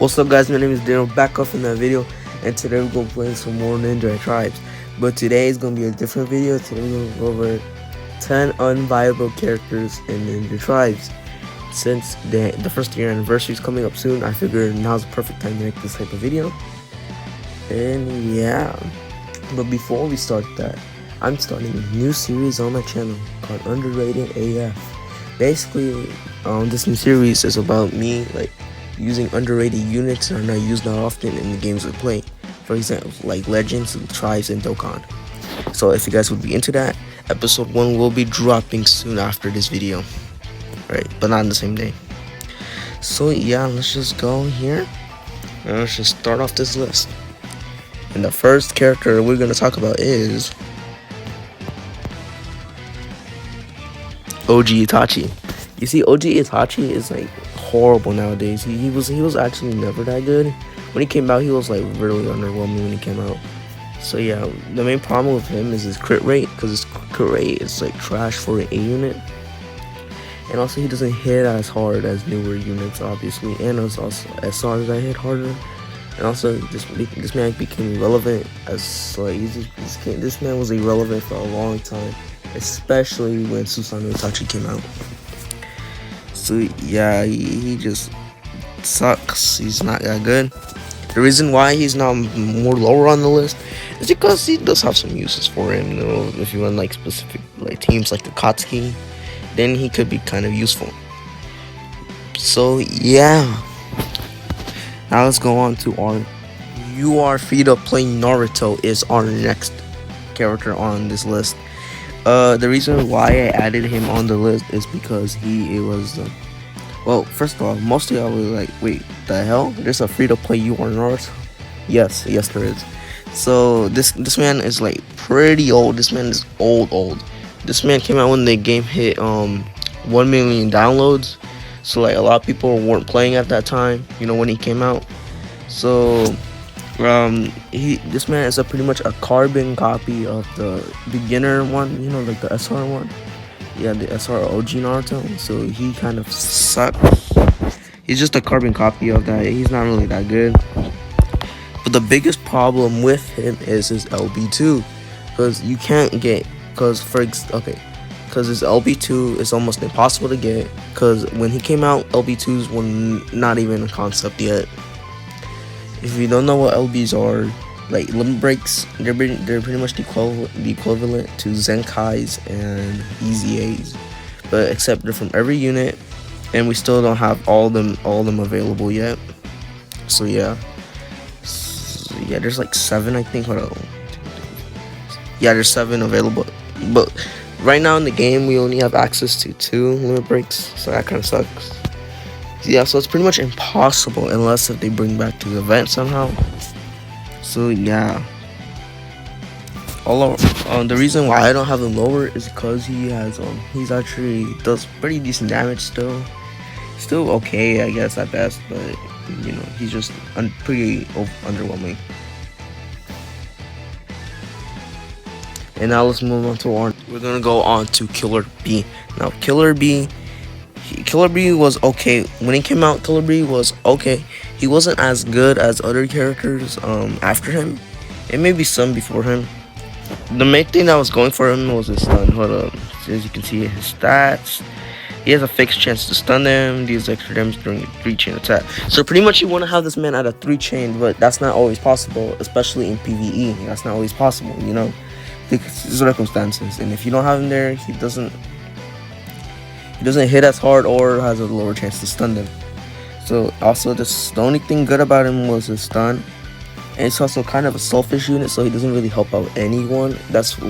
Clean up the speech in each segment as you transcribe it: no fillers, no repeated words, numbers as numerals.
What's up, guys? My name is Daniel, back off in that video, and today we're going to play some more Ninja Tribes. But today is going to be a different video. Today we're going to go over 10 unviable characters in Ninja Tribes. Since the first year anniversary is coming up soon, I figured now's the perfect time to make this type of video. And yeah, but before we start that, I'm starting a new series on my channel called Underrated AF. Basically, this new series is about me using underrated units that are not used that often in the games we play. For example, like Legends, Tribes, and Dokkan. So if you guys would be into that, episode 1 will be dropping soon after this video. Right, but not on the same day. So yeah, let's just go here and let's just start off this list. And the first character we're gonna talk about is OG Itachi. You see, OG Itachi is horrible nowadays. He was actually never that good. When he came out, he was really underwhelming when he came out. So yeah, the main problem with him is his crit rate, because his crit rate is trash for an A unit. And also he doesn't hit as hard as newer units, obviously, and also SRs that hit harder. And also this man became irrelevant as this man was irrelevant for a long time, especially when Susanoo Itachi came out. So yeah, he just sucks. He's not that good. The reason why he's not more lower on the list is because he does have some uses for him. You know, if you run specific teams like the Katsuki, then he could be kind of useful. So yeah, now let's go on to our You Are Free to Play Naruto is our next character on this list. The reason why I added him on the list is because he was well, first of all, mostly I was like, wait, the hell? There's a free to play You Are Naruto? Yes there is. So this man is pretty old. This man is old. This man came out when the game hit 1 million downloads. So a lot of people weren't playing at that time, you know, when he came out. So this man is pretty much a carbon copy of the beginner one, you know, the SR one. Yeah, the SR OG Naruto. So he kind of sucks. He's just a carbon copy of that. He's not really that good. But the biggest problem with him is his LB2, because you can't get because his LB2 is almost impossible to get, because when he came out, LB2s were not even a concept yet. If you don't know what LBs are, limit breaks, they're pretty much the equivalent to Zenkais and EZAs, but except they're from every unit, and we still don't have all of them available yet. So yeah, there's 7, I think. Hold on. Yeah, there's 7 available, but right now in the game we only have access to 2 limit breaks, so that kind of sucks. Yeah, so it's pretty much impossible unless if they bring back the event somehow. So yeah, the reason why I don't have him lower is because he's actually does pretty decent damage still okay, I guess, at best, but you know, he's just pretty underwhelming. And now let's move on to we're gonna go on to Killer B. Now Killer B was okay when he came out. Killer B was okay. He wasn't as good as other characters after him, and maybe some before him. The main thing that was going for him was his stun. Hold up, as you can see his stats, he has a fixed chance to stun them, deals extra damage during a 3-chain attack. So pretty much you want to have this man at a 3-chain, but that's not always possible, especially in PvE. That's not always possible, you know, because circumstances. And if you don't have him there, he doesn't hit as hard or has a lower chance to stun them. So also the only thing good about him was his stun, and it's also kind of a selfish unit, so he doesn't really help out anyone. He doesn't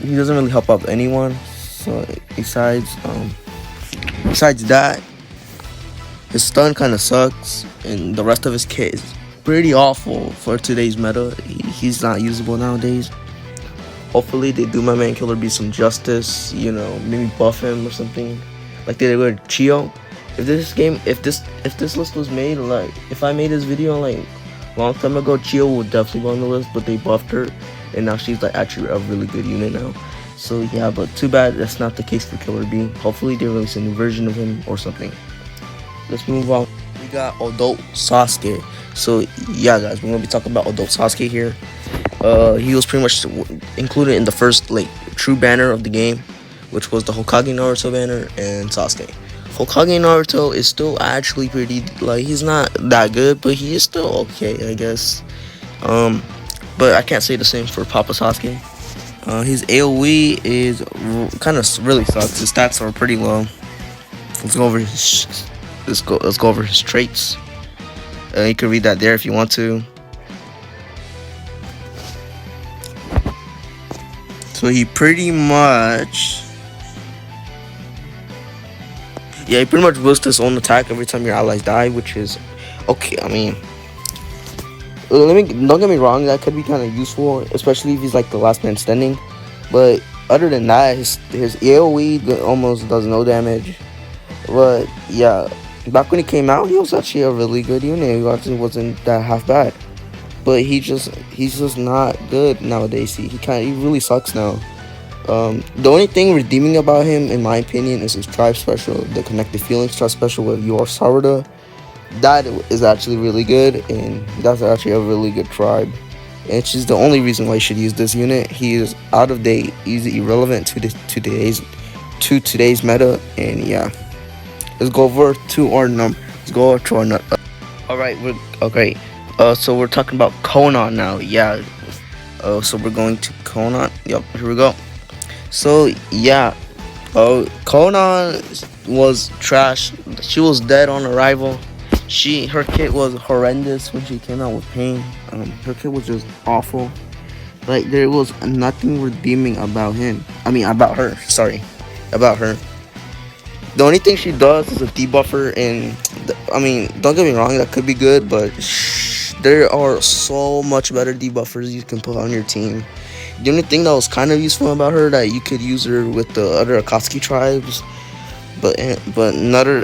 really help out anyone. So besides that, his stun kind of sucks, and the rest of his kit is pretty awful for today's meta. He's not usable nowadays. Hopefully they do my man Killer B some justice, you know, maybe buff him or something like they did with Chio. If this list was made, if I made this video long time ago, Chio would definitely go on the list, but they buffed her, and now she's actually a really good unit now. So yeah, but too bad that's not the case for Killer B. Hopefully they release a new version of him or something. Let's move on. We got adult Sasuke. So yeah, guys, we're gonna be talking about adult Sasuke here. He was pretty much included in the first like true banner of the game, which was the Hokage Naruto banner and Sasuke. Hokage Naruto is still actually pretty like he's not that good, but he is still okay, I guess. Um, but I can't say the same for Papa Sasuke. His AOE is kind of really sucks. His stats are pretty low. Let's go over his let's go over his traits. You can read that there if you want to. So he pretty much, yeah, he pretty much boosts his own attack every time your allies die, which is okay. I mean, don't get me wrong, that could be kind of useful, especially if he's like the last man standing. But other than that, his AOE almost does no damage. But yeah, back when he came out, he was actually a really good unit. He actually wasn't that half bad. But he's just not good nowadays. He really sucks now. The only thing redeeming about him, in my opinion, is his tribe special, the Connected Feelings tribe special with your Sarada. That is actually really good, and that's actually a really good tribe. And it's just the only reason why you should use this unit. He is out of date, he's irrelevant to today's meta, and yeah. Let's go over to our Let's go over to our nut. All right, we're okay. So we're talking about Conan now. Yeah. So we're going to Conan. Yep. Here we go. So yeah. Conan was trash. She was dead on arrival. Her kit was horrendous when she came out with Pain. Her kit was just awful. Like there was nothing redeeming about him. I mean about her. Sorry, about her. The only thing she does is a debuffer, and I mean, don't get me wrong, that could be good, but there are so much better debuffers you can put on your team. The only thing that was kind of useful about her that you could use her with the other Akatsuki tribes, but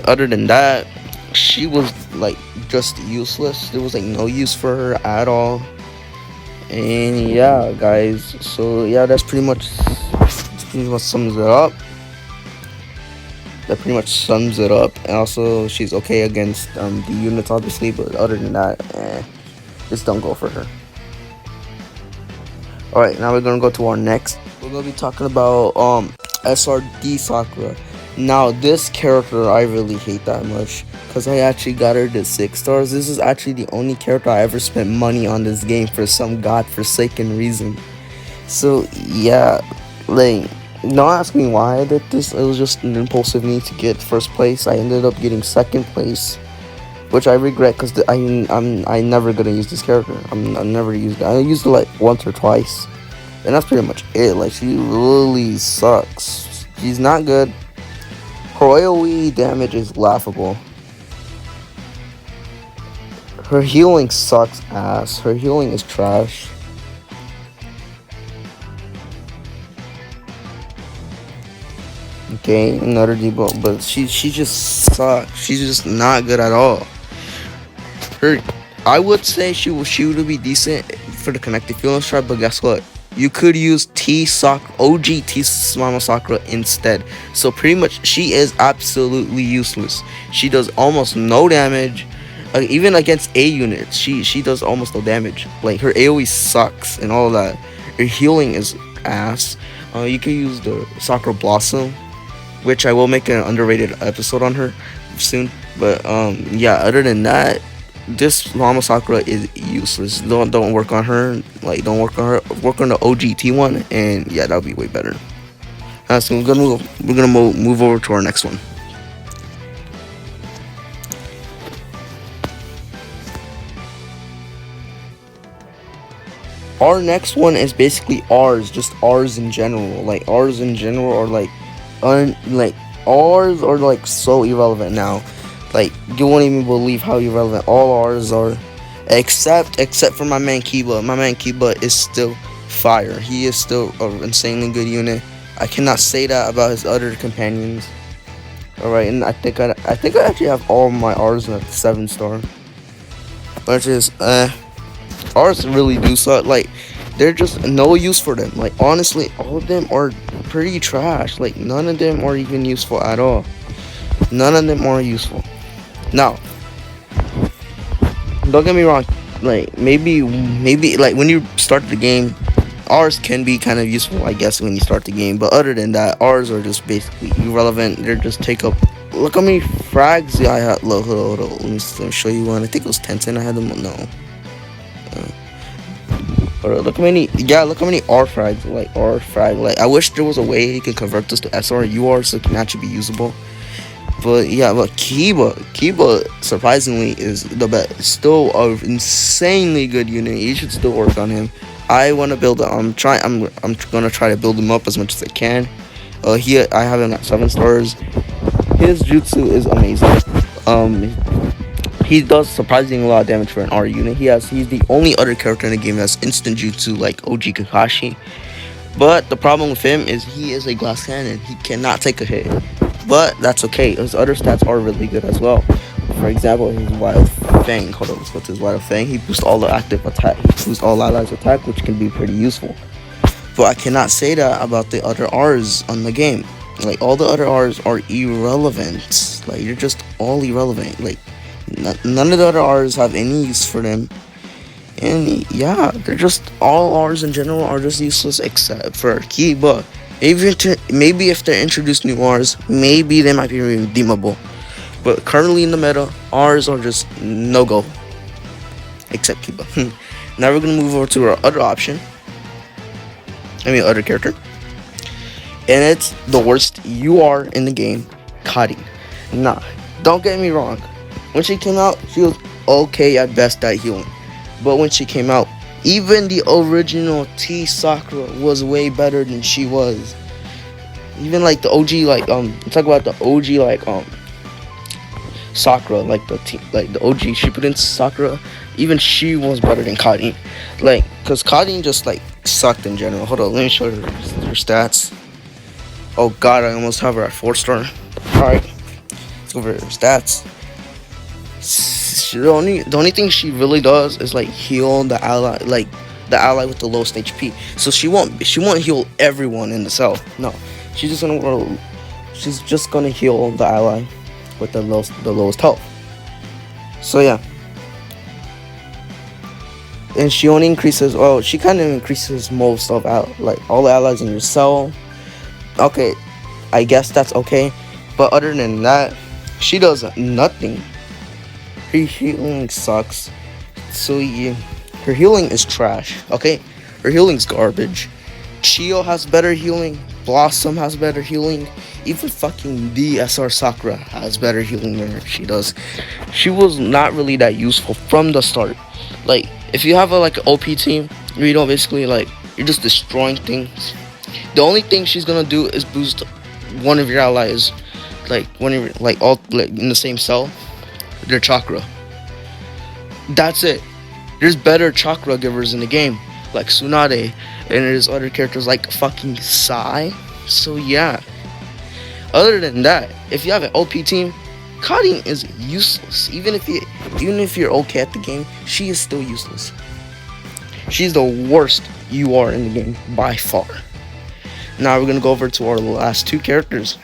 other than that, she was like just useless. There was like no use for her at all. And yeah, guys, so yeah, that's pretty much sums it up. That pretty much sums it up. And also, she's okay against the units, obviously, but other than that, just don't go for her. Alright, now we're gonna go to our next. We're gonna be talking about SRD Sakura. Now, this character I really hate that much, because I actually got her to 6 stars. This is actually the only character I ever spent money on this game for some godforsaken reason. So, yeah, like, don't ask me why I did this. It was just an impulsive need to get first place. I ended up getting second place, which I regret because I'm never gonna use this character. I'm never used it. I used it like once or twice, and that's pretty much it. Like she really sucks. She's not good. Her AOE damage is laughable. Her healing sucks ass. Her healing is trash. Okay, another debuff, but she just sucks. She's just not good at all. I would say she would be decent for the Connected Feelings tribe, but guess what? You could use OG T Mama Sakura instead. So pretty much, she is absolutely useless. She does almost no damage. Even against A units, she does almost no damage. Like her AOE sucks and all that. Her healing is ass. You can use the Sakura Blossom, which I will make an underrated episode on her soon. But yeah, other than that, this Mama Sakura is useless. Don't work on her. Like don't work on her. Work on the OGT one, and yeah, that'll be way better. So we're gonna move over to our next one. Our next one is basically ours, just ours in general. Like ours in general, or like ours are like so irrelevant now. Like you won't even believe how irrelevant all ours are, except for my man Kiba. My man Kiba is still fire. He is still an insanely good unit. I cannot say that about his other companions. All right, and I think I actually have all my R's in a 7-star, which is ours really do suck. Like they're just no use for them. Like honestly, all of them are pretty trash. Like none of them are even useful at all. None of them are useful. Now, don't get me wrong. Like maybe like when you start the game, R's can be kind of useful, I guess, when you start the game. But other than that, R's are just basically irrelevant. They're just take up. Look how many frags I had. Look, hold on. Let me show you one. I think it was 10. I had them. No. Look how many. Yeah, look how many R frags. Like R frag. Like I wish there was a way you can convert this to SR UR so it can actually be usable. But yeah, but Kiba surprisingly is the best. Still an insanely good unit. You should still work on him. I want to build. I'm gonna try to build him up as much as I can. I have him at 7 stars. His jutsu is amazing. He does surprisingly a lot of damage for an R unit. He's the only other character in the game that has instant jutsu like OG Kakashi. But the problem with him is he is a glass cannon. He cannot take a hit. But that's okay. His other stats are really good as well. For example, his Wild Fang. Hold on, let's go to his Wild Fang. He boosts all the active attack. He boosts all allies attack, which can be pretty useful. But I cannot say that about the other R's on the game. Like, all the other R's are irrelevant. Like, you're just all irrelevant. Like, none of the other R's have any use for them. And yeah, they're just, all R's in general are just useless except for Kiba. Maybe if they introduce new R's, maybe they might be redeemable. But currently in the meta, R's are just no-go. Except Kiba. Now we're going to move over to our other option. Other character. And it's the worst UR in the game, Kari. Nah, don't get me wrong. When she came out, she was okay at best at healing. But when she came out, even the original T Sakura was way better than she was. Even like the OG, talk about the OG Sakura, like the OG Shippuden Sakura. Even she was better than Kari. Like, cause Kari just sucked in general. Hold on, let me show you her stats. Oh god, I almost have her at 4-star. Alright, let's go over her stats. The only thing she really does is heal the ally, the ally with the lowest HP. So she won't heal everyone in the cell. No, she's just gonna heal the ally with the lowest health. So yeah, and she only increases. Well, she kind of increases most of all the allies in your cell. Okay, I guess that's okay, but other than that, she does nothing. Her healing sucks. So yeah, her healing is trash. Okay, her healing's garbage. Chio has better healing. Blossom has better healing. Even fucking DSR Sakura has better healing than she does. She was not really that useful from the start. Like, if you have an OP team, you know, basically you're just destroying things. The only thing she's gonna do is boost one of your allies, all in the same cell, their chakra. That's it. There's better chakra givers in the game, like Tsunade, and there's other characters like fucking Sai. So yeah. Other than that, if you have an OP team, Karin is useless. Even if you're okay at the game, she is still useless. She's the worst you are in the game by far. Now we're gonna go over to our last two characters.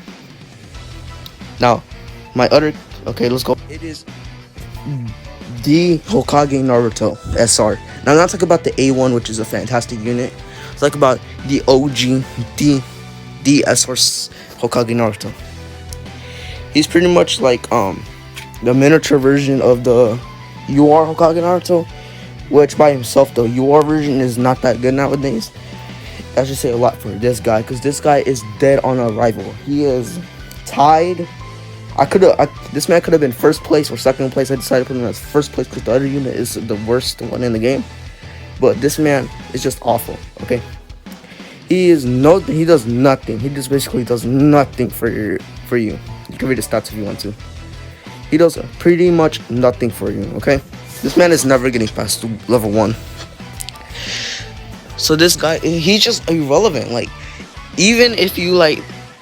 Now, okay, let's go. It is the Hokage Naruto SR. Now I'm not talking about the A1, which is a fantastic unit. Let's talk about the OG the SR Hokage Naruto. He's pretty much the miniature version of the UR Hokage Naruto, which by himself the UR version is not that good nowadays. I should say a lot for this guy, because this guy is dead on arrival. He is tied. This man could have been first place or second place. I decided to put him as first place because the other unit is the worst one in the game. But this man is just awful. Okay, he does nothing. He just basically does nothing for you. You can read the stats if you want to. He does pretty much nothing for you. Okay, this man is never getting past level 1. So this guy, he's just irrelevant. Even if you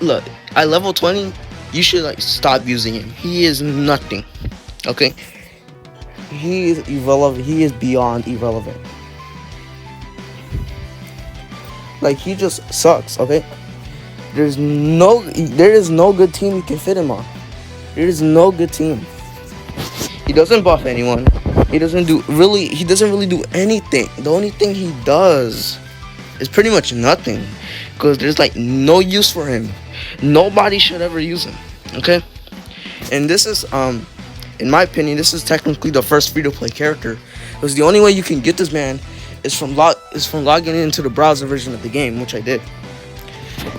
look at level 20, you should stop using him. He is nothing. Okay, he is irrelevant. He is beyond irrelevant. He just sucks. Okay, there is no good team you can fit him on. There is no good team. He doesn't buff anyone. He doesn't really do anything. The only thing he does is pretty much nothing, because there's like no use for him. Nobody should ever use him. Okay, and this is in my opinion, this is technically the first free to play character, because the only way you can get this man is from logging into the browser version of the game, which I did.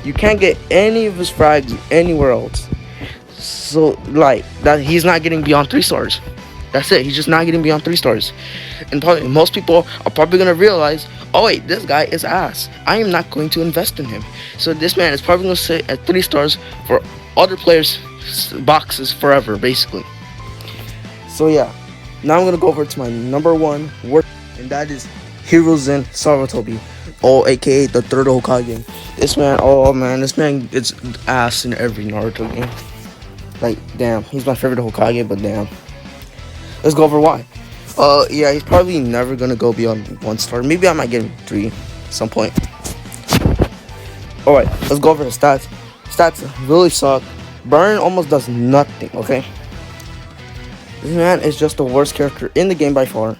You can't get any of his frags anywhere else. So like that, he's not getting beyond 3 stars. That's it. He's just not getting beyond 3 stars. And probably most people are probably gonna realize, oh wait, this guy is ass. I am not going to invest in him. So this man is probably gonna sit at 3 stars for other players' boxes forever, basically. So yeah, now I'm gonna go over to my number 1 work, and that is Hiruzen Sarutobi, or aka the third Hokage. This man, oh man, this man gets ass in every Naruto game. Like, damn, he's my favorite Hokage, but damn. Let's go over why. Yeah, he's probably never gonna go beyond 1 star. Maybe I might get him 3 at some point. Alright, let's go over the stats. Stats really suck. Burn almost does nothing, okay? This man is just the worst character in the game by far.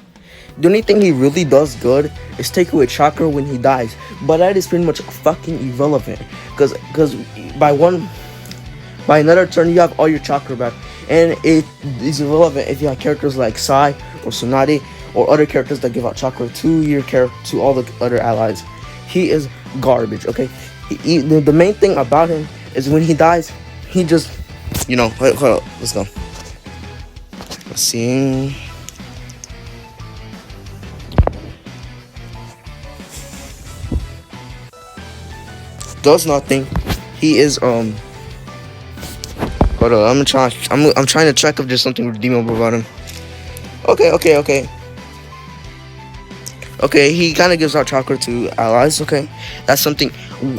The only thing he really does good is take away chakra when he dies. But that is pretty much fucking irrelevant. Because by another turn, you have all your chakra back. And it is irrelevant if you have characters like Sai or Tsunade or other characters that give out chakra to all the other allies. He is garbage, okay? The main thing about him is when he dies, he just, wait, hold up, let's go. Let's see. Does nothing. He is hold on, I'm trying to check if there's something redeemable about him. Okay, he kind of gives out chakra to allies. Okay, that's something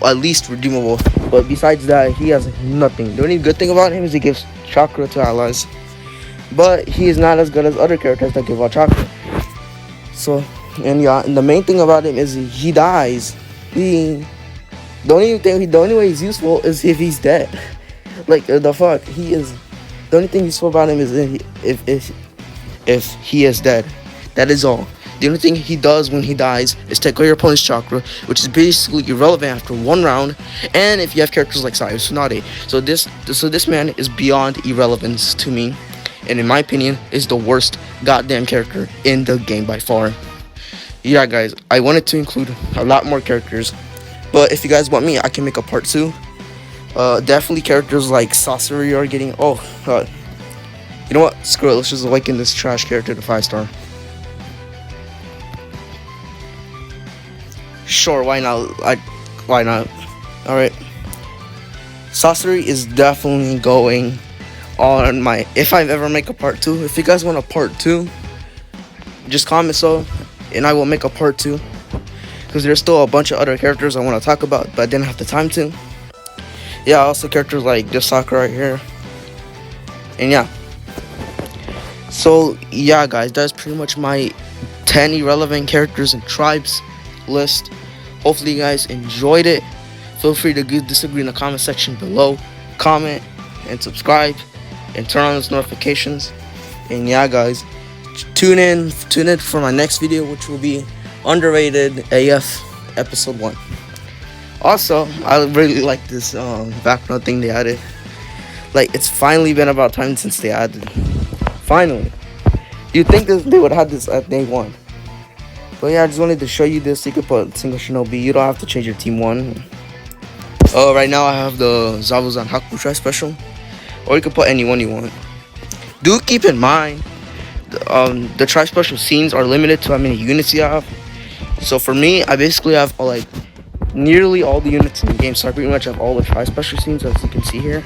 at least redeemable. But besides that, he has nothing. The only good thing about him is he gives chakra to allies. But he is not as good as other characters that give out chakra. So, and the main thing about him is he dies. The only way he's useful is if he's dead. Like, the fuck, the only thing useful about him is if he is dead. That is all. The only thing he does when he dies is take away your opponent's chakra, which is basically irrelevant after 1 round. And if you have characters like Sai or Tsunade, so this man is beyond irrelevance to me, and in my opinion, is the worst goddamn character in the game by far. Yeah, guys, I wanted to include a lot more characters, but if you guys want me, I can make a part 2. Definitely characters like Sasori are getting. Oh god, you know what? Screw it. Let's just awaken this trash character to 5 star. Sure, why not? Why not? All right. Sasori is definitely going on my. If I ever make a part 2, if you guys want a part 2, just comment so, and I will make a part 2. Because there's still a bunch of other characters I want to talk about, but I didn't have the time to. Yeah, also characters like this Sakura right here. And yeah. So, yeah, guys, that's pretty much my 10 irrelevant characters and tribes list. Hopefully you guys enjoyed it. Feel free to disagree in the comment section below. Comment and subscribe and turn on those notifications. And yeah, guys, tune in for my next video, which will be Underrated AF episode 1. Also, I really like this background thing they added. Like, it's finally been about time since they added. Finally. You'd think they would have this at day 1. But yeah, I just wanted to show you this. You could put single shinobi. You don't have to change your team 1. Right now I have the Zabuzan Haku Try Special. Or you could put any one you want. Do keep in mind, the Try Special scenes are limited to how many units you have. So for me, I basically have nearly all the units in the game. So I pretty much have all the Try Special scenes, as you can see here.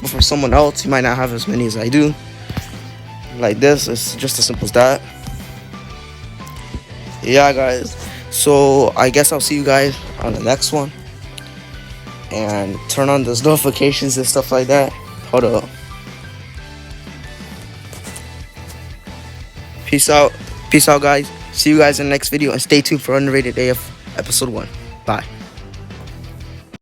But for someone else, you might not have as many as I do. Like this, it's just as simple as that. Yeah, guys. So I guess I'll see you guys on the next one. And turn on those notifications and stuff like that. Hold up. Peace out. Peace out, guys. See you guys in the next video. And stay tuned for Underrated AF episode 1. Bye.